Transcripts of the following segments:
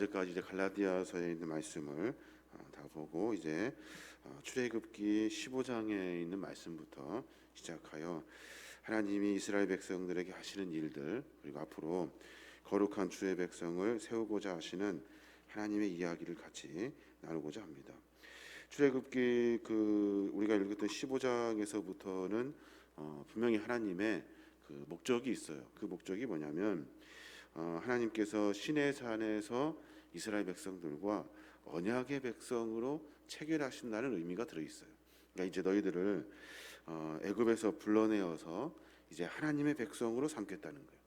어제까지 이제 갈라디아서에 있는 말씀을 다 보고 이제 출애굽기 15장에 있는 말씀부터 시작하여 하나님이 이스라엘 백성들에게 하시는 일들, 그리고 앞으로 거룩한 주의 백성을 세우고자 하시는 하나님의 이야기를 같이 나누고자 합니다. 출애굽기 우리가 읽었던 15장에서부터는 분명히 하나님의 그 목적이 있어요. 그 목적이 뭐냐면 하나님께서 시내산에서 이스라엘 백성들과 언약의 백성으로 체결하신다는 의미가 들어있어요. 그러니까 이제 너희들을 애굽에서 불러내어서 이제 하나님의 백성으로 삼겠다는 거예요.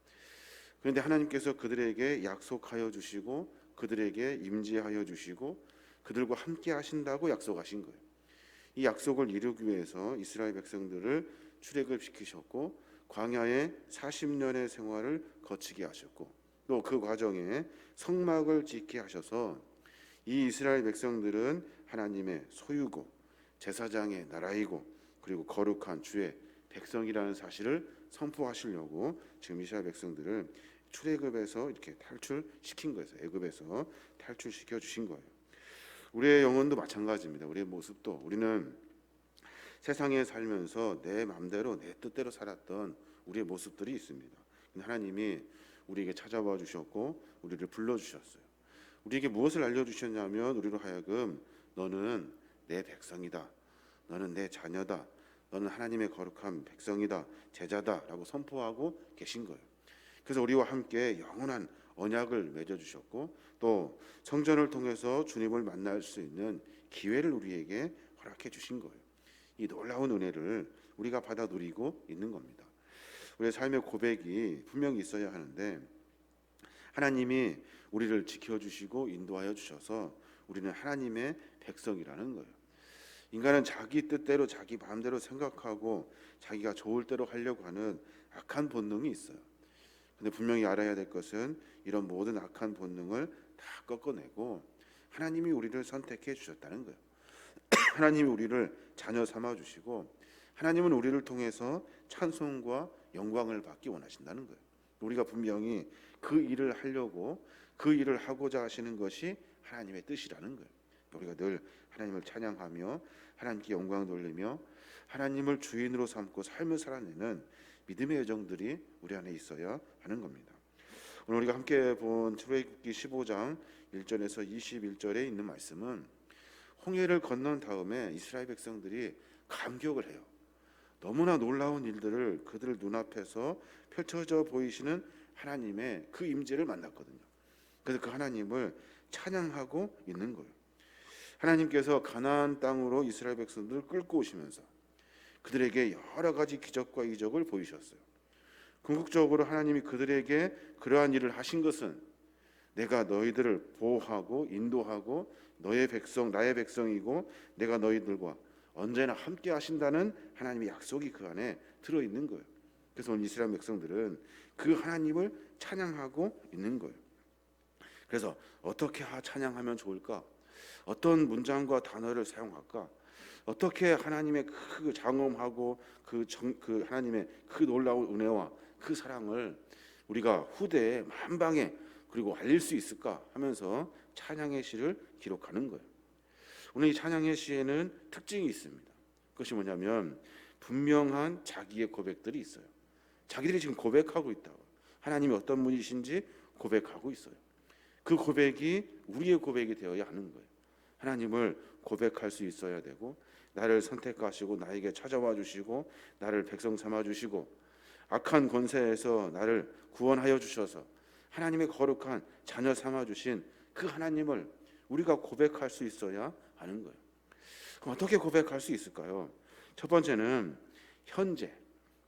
그런데 하나님께서 그들에게 약속하여 주시고 그들에게 임재하여 주시고 그들과 함께 하신다고 약속하신 거예요. 이 약속을 이루기 위해서 이스라엘 백성들을 출애굽시키셨고 광야에 40년의 생활을 거치게 하셨고 또 그 과정에 성막을 짓게 하셔서 이 이스라엘 백성들은 하나님의 소유고 제사장의 나라이고 그리고 거룩한 주의 백성이라는 사실을 선포하시려고 지금 이스라엘 백성들을 출애굽에서 이렇게 탈출시킨 거예요. 애굽에서 탈출시켜 주신 거예요. 우리의 영혼도 마찬가지입니다. 우리의 모습도 우리는 세상에 살면서 내 마음대로 내 뜻대로 살았던 우리의 모습들이 있습니다. 하나님이 우리에게 찾아와 주셨고 우리를 불러주셨어요. 우리에게 무엇을 알려주셨냐면 우리로 하여금 너는 내 백성이다, 너는 내 자녀다, 너는 하나님의 거룩한 백성이다, 제자다 라고 선포하고 계신 거예요. 그래서 우리와 함께 영원한 언약을 맺어주셨고 또 성전을 통해서 주님을 만날 수 있는 기회를 우리에게 허락해 주신 거예요. 이 놀라운 은혜를 우리가 받아 누리고 있는 겁니다. 우리의 삶의 고백이 분명히 있어야 하는데 하나님이 우리를 지켜주시고 인도하여 주셔서 우리는 하나님의 백성이라는 거예요. 인간은 자기 뜻대로 자기 마음대로 생각하고 자기가 좋을 대로 하려고 하는 악한 본능이 있어요. 근데 분명히 알아야 될 것은 이런 모든 악한 본능을 다 꺾어내고 하나님이 우리를 선택해 주셨다는 거예요. 하나님이 우리를 자녀 삼아 주시고 하나님은 우리를 통해서 찬송과 영광을 받기 원하신다는 거예요. 우리가 분명히 그 일을 하려고 그 일을 하고자 하시는 것이 하나님의 뜻이라는 거예요. 우리가 늘 하나님을 찬양하며 하나님께 영광 돌리며 하나님을 주인으로 삼고 삶을 살아내는 믿음의 여정들이 우리 안에 있어야 하는 겁니다. 오늘 우리가 함께 본 출애굽기 15장 1절에서 21절에 있는 말씀은 홍해를 건넌 다음에 이스라엘 백성들이 감격을 해요. 너무나 놀라운 일들을 그들 눈앞에서 펼쳐져 보이시는 하나님의 그 임재를 만났거든요. 그래서 그 하나님을 찬양하고 있는 거예요. 하나님께서 가나안 땅으로 이스라엘 백성들을 끌고 오시면서 그들에게 여러 가지 기적과 이적을 보이셨어요. 궁극적으로 하나님이 그들에게 그러한 일을 하신 것은 내가 너희들을 보호하고 인도하고 너의 백성 나의 백성이고 내가 너희들과 언제나 함께 하신다는 하나님의 약속이 그 안에 들어있는 거예요. 그래서 오늘 이스라엘 백성들은 그 하나님을 찬양하고 있는 거예요. 그래서 어떻게 찬양하면 좋을까? 어떤 문장과 단어를 사용할까? 어떻게 하나님의 그 장엄하고 그 하나님의 그 놀라운 은혜와 그 사랑을 우리가 후대에 만방에 그리고 알릴 수 있을까 하면서 찬양의 시를 기록하는 거예요. 오늘 이 찬양의 시에는 특징이 있습니다. 그것이 뭐냐면 분명한 자기의 고백들이 있어요. 자기들이 지금 고백하고 있다고 하나님이 어떤 분이신지 고백하고 있어요. 그 고백이 우리의 고백이 되어야 하는 거예요. 하나님을 고백할 수 있어야 되고 나를 선택하시고 나에게 찾아와 주시고 나를 백성 삼아 주시고 악한 권세에서 나를 구원하여 주셔서 하나님의 거룩한 자녀 삼아 주신 그 하나님을 우리가 고백할 수 있어야 하는 거예요. 그럼 어떻게 고백할 수 있을까요? 첫 번째는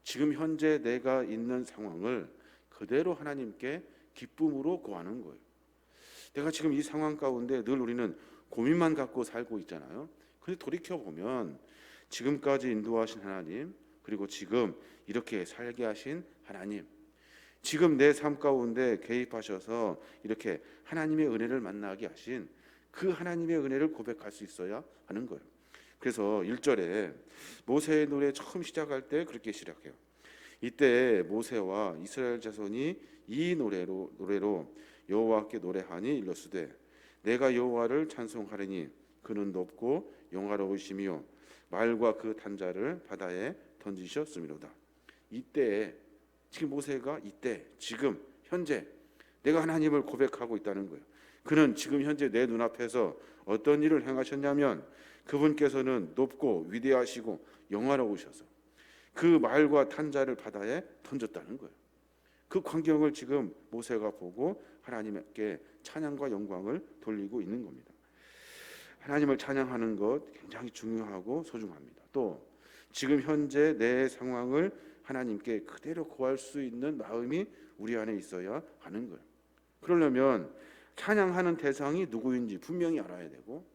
지금 현재 내가 있는 상황을 그대로 하나님께 기쁨으로 고하는 거예요. 내가 지금 이 상황 가운데 늘 우리는 고민만 갖고 살고 있잖아요. 그런데 돌이켜보면 지금까지 인도하신 하나님 그리고 지금 이렇게 살게 하신 하나님 지금 내 삶 가운데 개입하셔서 이렇게 하나님의 은혜를 만나게 하신 그 하나님의 은혜를 고백할 수 있어야 하는 거예요. 그래서 1절에 모세의 노래 처음 시작할 때 그렇게 시작해요. 이때 모세와 이스라엘 자손이 이 노래로 여호와께 노래하니 일러스되 내가 여호와를 찬송하리니 그는 높고 영화로우시며 말과 그 단자를 바다에 던지셨음이로다. 이때 지금 모세가 이때 지금 현재 내가 하나님을 고백하고 있다는 거예요. 그는 지금 현재 내 눈앞에서 어떤 일을 행하셨냐면 그분께서는 높고 위대하시고 영화로우셔서 그 말과 탄자를 바다에 던졌다는 거예요. 그 광경을 지금 모세가 보고 하나님께 찬양과 영광을 돌리고 있는 겁니다. 하나님을 찬양하는 것 굉장히 중요하고 소중합니다. 또 지금 현재 내 상황을 하나님께 그대로 고할 수 있는 마음이 우리 안에 있어야 하는 거예요. 그러려면 찬양하는 대상이 누구인지 분명히 알아야 되고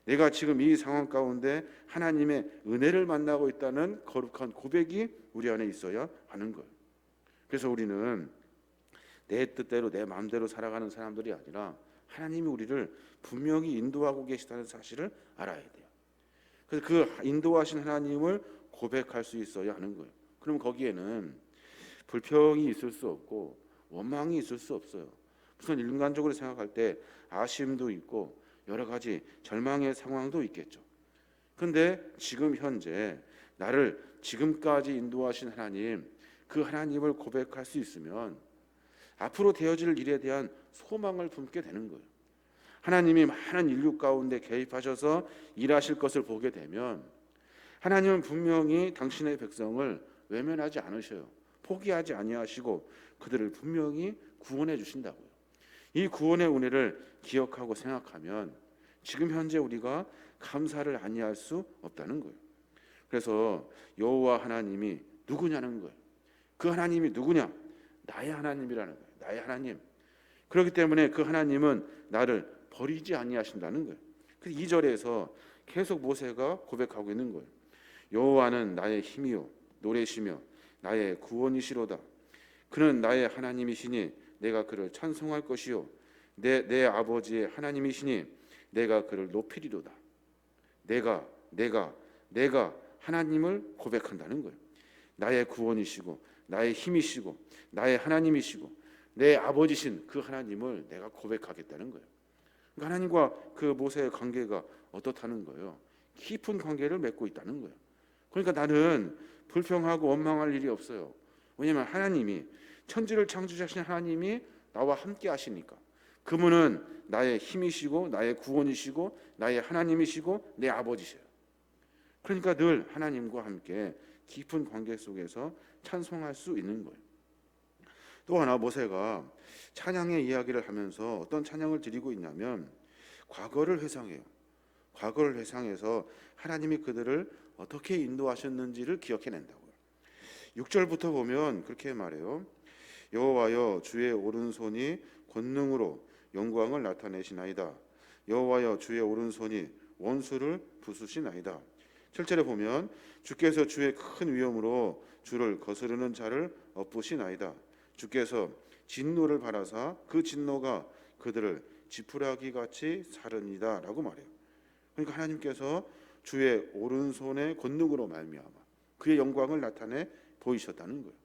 내가 지금 이 상황 가운데 하나님의 은혜를 만나고 있다는 거룩한 고백이 우리 안에 있어야 하는 거예요. 그래서 우리는 내 뜻대로 내 마음대로 살아가는 사람들이 아니라 하나님이 우리를 분명히 인도하고 계시다는 사실을 알아야 돼요. 그래서 그 인도하신 하나님을 고백할 수 있어야 하는 거예요. 그럼 거기에는 불평이 있을 수 없고 원망이 있을 수 없어요. 우선 인간적으로 생각할 때 아쉬움도 있고 여러 가지 절망의 상황도 있겠죠. 그런데 지금 현재 나를 지금까지 인도하신 하나님, 그 하나님을 고백할 수 있으면 앞으로 되어질 일에 대한 소망을 품게 되는 거예요. 하나님이 많은 인류 가운데 개입하셔서 일하실 것을 보게 되면 하나님은 분명히 당신의 백성을 외면하지 않으셔요. 포기하지 아니하시고 그들을 분명히 구원해 주신다고요. 이 구원의 은혜를 기억하고 생각하면 지금 현재 우리가 감사를 아니할 수 없다는 거예요. 그래서 여호와 하나님이 누구냐는 거예요. 그 하나님이 누구냐? 나의 하나님이라는 거예요. 나의 하나님. 그렇기 때문에 그 하나님은 나를 버리지 아니하신다는 거예요. 그래서 2절에서 계속 모세가 고백하고 있는 거예요. 여호와는 나의 힘이요 노래시며 나의 구원이시로다. 그는 나의 하나님이시니 내가 그를 찬송할 것이요 내 아버지의 하나님이시니 내가 그를 높이리로다. 내가 하나님을 고백한다는 거예요. 나의 구원이시고 나의 힘이시고 나의 하나님이시고 내 아버지신 그 하나님을 내가 고백하겠다는 거예요. 그러니까 하나님과 그 모세의 관계가 어떻다는 거예요? 깊은 관계를 맺고 있다는 거예요. 그러니까 나는 불평하고 원망할 일이 없어요. 왜냐하면 하나님이 천지를 창조하신 하나님이 나와 함께 하시니까 그분은 나의 힘이시고 나의 구원이시고 나의 하나님이시고 내 아버지셔요. 그러니까 늘 하나님과 함께 깊은 관계 속에서 찬송할 수 있는 거예요. 또 하나 모세가 찬양의 이야기를 하면서 어떤 찬양을 드리고 있냐면 과거를 회상해요. 과거를 회상해서 하나님이 그들을 어떻게 인도하셨는지를 기억해낸다고요. 6절부터 보면 그렇게 말해요. 여호와여 주의 오른손이 권능으로 영광을 나타내시나이다. 여호와여 주의 오른손이 원수를 부수시나이다. 7절에 보면 주께서 주의 큰 위엄으로 주를 거스르는 자를 엎으시나이다. 주께서 진노를 바라사 그 진노가 그들을 지푸라기 같이 사르니다 라고 말해요. 그러니까 하나님께서 주의 오른손의 권능으로 말미암아 그의 영광을 나타내 보이셨다는 거예요.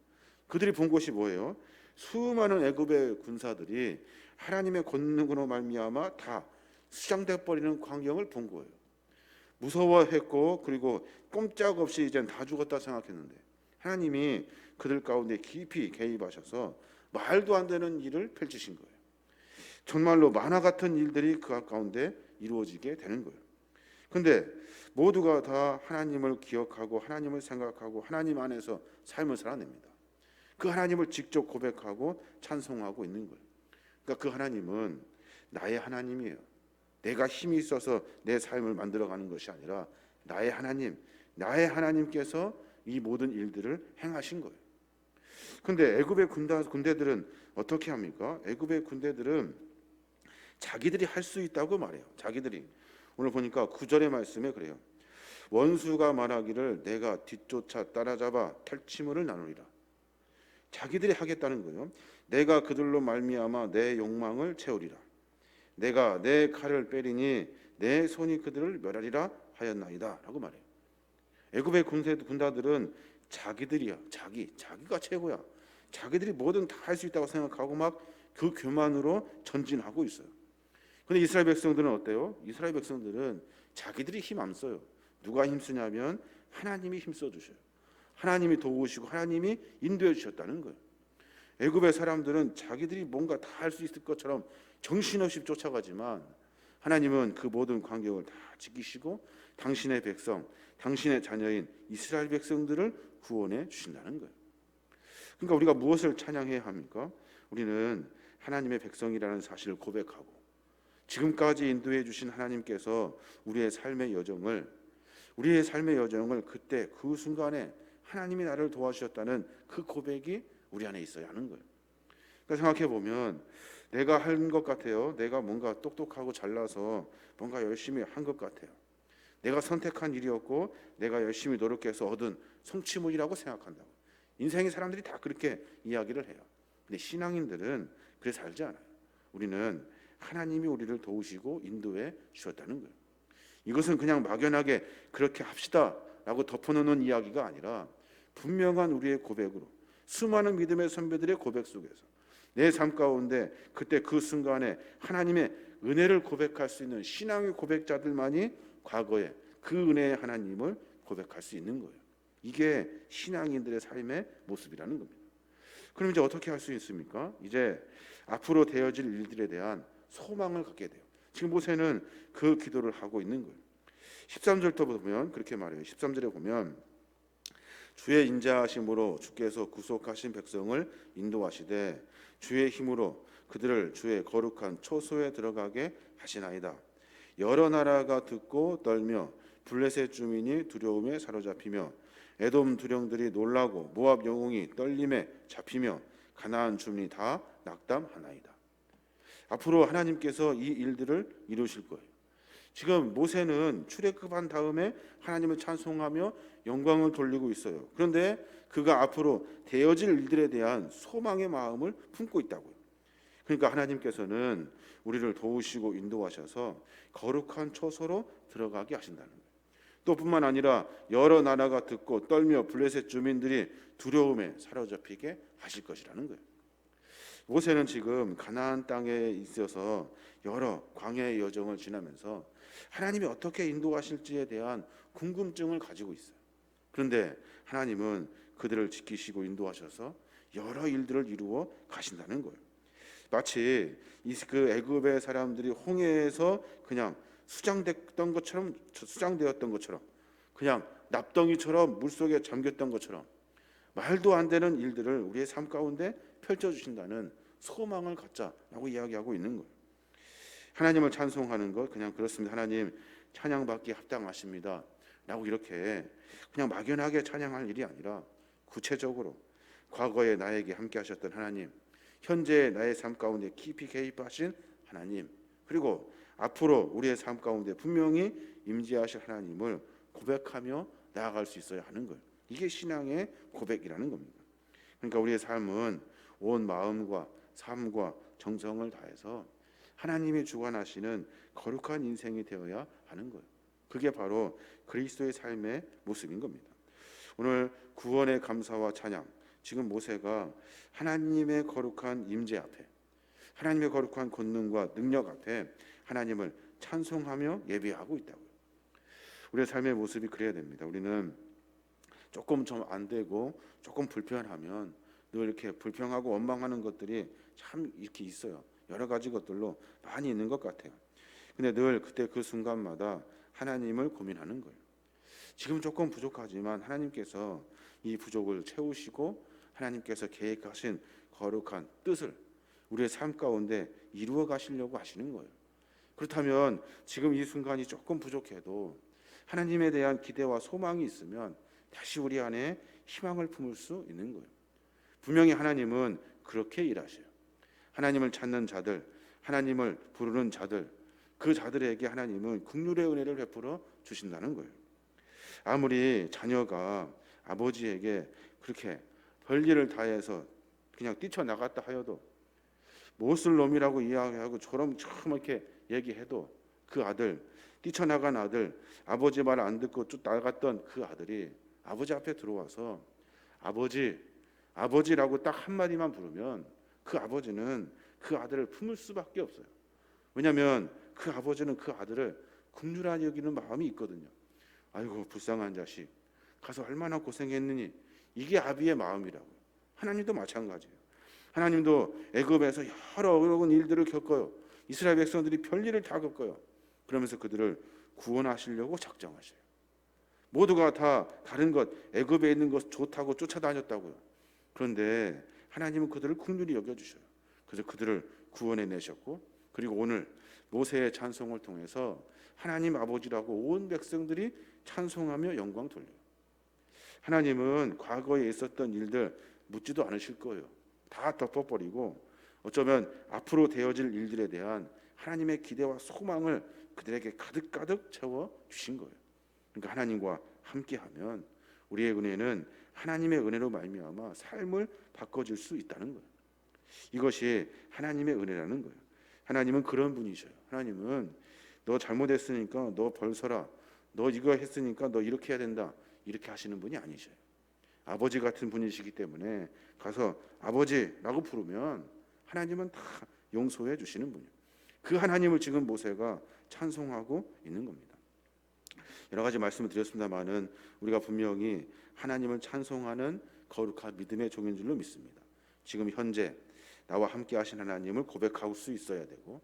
그들이 본 것이 뭐예요? 수많은 애굽의 군사들이 하나님의 권능으로 말미암아 다 수장돼 버리는 광경을 본 거예요. 무서워했고 그리고 꼼짝없이 이젠 다 죽었다 생각했는데 하나님이 그들 가운데 깊이 개입하셔서 말도 안 되는 일을 펼치신 거예요. 정말로 만화 같은 일들이 그 가운데 이루어지게 되는 거예요. 근데 모두가 다 하나님을 기억하고 하나님을 생각하고 하나님 안에서 삶을 살아냅니다. 그 하나님을 직접 고백하고 찬송하고 있는 거예요. 그러니까 그 하나님은 나의 하나님이에요. 내가 힘이 있어서 내 삶을 만들어가는 것이 아니라 나의 하나님, 나의 하나님께서 이 모든 일들을 행하신 거예요. 그런데 애굽의 군대들은 어떻게 합니까? 애굽의 군대들은 자기들이 할 수 있다고 말해요. 자기들이. 오늘 보니까 9절의 말씀에 그래요. 원수가 말하기를 내가 뒤쫓아 따라잡아 탈취물을 나누리라. 자기들이 하겠다는 거예요. 내가 그들로 말미암아 내 욕망을 채우리라. 내가 내 칼을 빼리니 내 손이 그들을 멸하리라 하였나이다 라고 말해요. 애굽의 군사들은 자기들이야. 자기가 최고야. 자기들이 뭐든 다 할 수 있다고 생각하고 막 그 교만으로 전진하고 있어요. 근데 이스라엘 백성들은 어때요? 이스라엘 백성들은 자기들이 힘 안 써요. 누가 힘쓰냐면 하나님이 힘써 주셔요. 하나님이 도우시고 하나님이 인도해 주셨다는 거예요. 애굽의 사람들은 자기들이 뭔가 다 할 수 있을 것처럼 정신없이 쫓아가지만 하나님은 그 모든 간격을 다 지키시고 당신의 백성, 당신의 자녀인 이스라엘 백성들을 구원해 주신다는 거예요. 그러니까 우리가 무엇을 찬양해야 합니까? 우리는 하나님의 백성이라는 사실을 고백하고 지금까지 인도해 주신 하나님께서 우리의 삶의 여정을 그때 그 순간에 하나님이 나를 도와주셨다는 그 고백이 우리 안에 있어야 하는 거예요. 그러니까 생각해 보면 내가 한 것 같아요. 내가 뭔가 똑똑하고 잘나서 뭔가 열심히 한 것 같아요. 내가 선택한 일이었고 내가 열심히 노력해서 얻은 성취물이라고 생각한다고. 인생의 사람들이 다 그렇게 이야기를 해요. 근데 신앙인들은 그래서 살지 않아요. 우리는 하나님이 우리를 도우시고 인도해 주셨다는 거예요. 이것은 그냥 막연하게 그렇게 합시다라고 덮어놓는 이야기가 아니라 분명한 우리의 고백으로 수많은 믿음의 선배들의 고백 속에서 내 삶 가운데 그때 그 순간에 하나님의 은혜를 고백할 수 있는 신앙의 고백자들만이 과거에 그 은혜의 하나님을 고백할 수 있는 거예요. 이게 신앙인들의 삶의 모습이라는 겁니다. 그럼 이제 어떻게 할 수 있습니까? 이제 앞으로 되어질 일들에 대한 소망을 갖게 돼요. 지금 모세는 그 기도를 하고 있는 거예요. 13절부터 보면 그렇게 말해요. 13절에 보면 주의 인자하심으로 주께서 구속하신 백성을 인도하시되 주의 힘으로 그들을 주의 거룩한 초소에 들어가게 하시나이다. 여러 나라가 듣고 떨며 블레셋 주민이 두려움에 사로잡히며 에돔 두령들이 놀라고 모압 영웅이 떨림에 잡히며 가나안 주민이 다 낙담하나이다. 앞으로 하나님께서 이 일들을 이루실 거예요. 지금 모세는 출애굽한 다음에 하나님을 찬송하며 영광을 돌리고 있어요. 그런데 그가 앞으로 되어질 일들에 대한 소망의 마음을 품고 있다고요. 그러니까 하나님께서는 우리를 도우시고 인도하셔서 거룩한 초소로 들어가게 하신다는 거예요. 또 뿐만 아니라 여러 나라가 듣고 떨며 블레셋 주민들이 두려움에 사로잡히게 하실 것이라는 거예요. 모세는 지금 가나안 땅에 있어서 여러 광야의 여정을 지나면서 하나님이 어떻게 인도하실지에 대한 궁금증을 가지고 있어요. 그런데 하나님은 그들을 지키시고 인도하셔서 여러 일들을 이루어 가신다는 거예요. 마치 그 애굽의 사람들이 홍해에서 그냥 수장되었던 것처럼 그냥 납덩이처럼 물속에 잠겼던 것처럼 말도 안 되는 일들을 우리의 삶 가운데 펼쳐주신다는 소망을 갖자라고 이야기하고 있는 거예요. 하나님을 찬송하는 것 그냥 그렇습니다. 하나님 찬양받기 합당하십니다 라고 이렇게 그냥 막연하게 찬양할 일이 아니라 구체적으로 과거에 나에게 함께 하셨던 하나님, 현재 나의 삶 가운데 깊이 개입하신 하나님, 그리고 앞으로 우리의 삶 가운데 분명히 임재하실 하나님을 고백하며 나아갈 수 있어야 하는 거예요. 이게 신앙의 고백이라는 겁니다. 그러니까 우리의 삶은 온 마음과 삶과 정성을 다해서 하나님이 주관하시는 거룩한 인생이 되어야 하는 거예요. 그게 바로 그리스도의 삶의 모습인 겁니다. 오늘 구원의 감사와 찬양, 지금 모세가 하나님의 거룩한 임재 앞에, 하나님의 거룩한 권능과 능력 앞에 하나님을 찬송하며 예배하고 있다고요. 우리의 삶의 모습이 그래야 됩니다. 우리는 조금 좀 안 되고 조금 불편하면 늘 이렇게 불평하고 원망하는 것들이 참 이렇게 있어요. 여러 가지 것들로 많이 있는 것 같아요. 근데 늘 그때 그 순간마다 하나님을 고민하는 거예요. 지금 조금 부족하지만 하나님께서 이 부족을 채우시고 하나님께서 계획하신 거룩한 뜻을 우리의 삶 가운데 이루어 가시려고 하시는 거예요. 그렇다면 지금 이 순간이 조금 부족해도 하나님에 대한 기대와 소망이 있으면 다시 우리 안에 희망을 품을 수 있는 거예요. 분명히 하나님은 그렇게 일하셔요. 하나님을 찾는 자들, 하나님을 부르는 자들, 그 자들에게 하나님은 긍휼의 은혜를 베풀어 주신다는 거예요. 아무리 자녀가 아버지에게 그렇게 별일을 다해서 그냥 뛰쳐나갔다 하여도 못쓸 놈이라고 이야기하고 처럼 이렇게 얘기해도 그 아들, 뛰쳐나간 아들, 아버지 말 안 듣고 쭉 나갔던 그 아들이 아버지 앞에 들어와서 아버지라고 딱 한마디만 부르면 그 아버지는 그 아들을 품을 수밖에 없어요. 왜냐하면 그 아버지는 그 아들을 긍휼하게 여기는 마음이 있거든요. 아이고 불쌍한 자식, 가서 얼마나 고생했느니. 이게 아비의 마음이라고요. 하나님도 마찬가지예요. 하나님도 애굽에서 여러 어려운 일들을 겪어요. 이스라엘 백성들이 별일을 다 겪어요. 그러면서 그들을 구원하시려고 작정하셔요. 모두가 다 다른 것, 애굽에 있는 것 좋다고 쫓아다녔다고요. 그런데 하나님은 그들을 긍휼히 여겨주셔요. 그래서 그들을 구원해 내셨고, 그리고 오늘 모세의 찬송을 통해서 하나님 아버지라고 온 백성들이 찬송하며 영광 돌려요. 하나님은 과거에 있었던 일들 묻지도 않으실 거예요. 다 덮어버리고 어쩌면 앞으로 되어질 일들에 대한 하나님의 기대와 소망을 그들에게 가득가득 채워 주신 거예요. 그러니까 하나님과 함께하면 우리의 은혜는 하나님의 은혜로 말미암아 삶을 바꿔줄 수 있다는 거예요. 이것이 하나님의 은혜라는 거예요. 하나님은 그런 분이셔요. 하나님은 너 잘못했으니까 너 벌 서라, 너 이거 했으니까 너 이렇게 해야 된다, 이렇게 하시는 분이 아니셔요. 아버지 같은 분이시기 때문에 가서 아버지라고 부르면 하나님은 다 용서해 주시는 분이에요. 그 하나님을 지금 모세가 찬송하고 있는 겁니다. 여러 가지 말씀을 드렸습니다만은 우리가 분명히 하나님을 찬송하는 거룩한 믿음의 종인 줄로 믿습니다. 지금 현재 나와 함께 하신 하나님을 고백할 수 있어야 되고,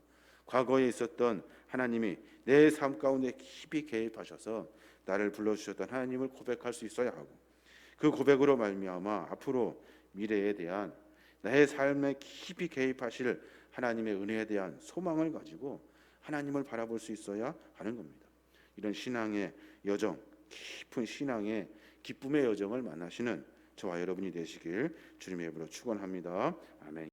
과거에 있었던 하나님이 내 삶 가운데 깊이 개입하셔서 나를 불러주셨던 하나님을 고백할 수 있어야 하고, 그 고백으로 말미암아 앞으로 미래에 대한 나의 삶에 깊이 개입하실 하나님의 은혜에 대한 소망을 가지고 하나님을 바라볼 수 있어야 하는 겁니다. 이런 신앙의 여정, 깊은 신앙의 기쁨의 여정을 만나시는 저와 여러분이 되시길 주님의 이름으로 축원합니다. 아멘.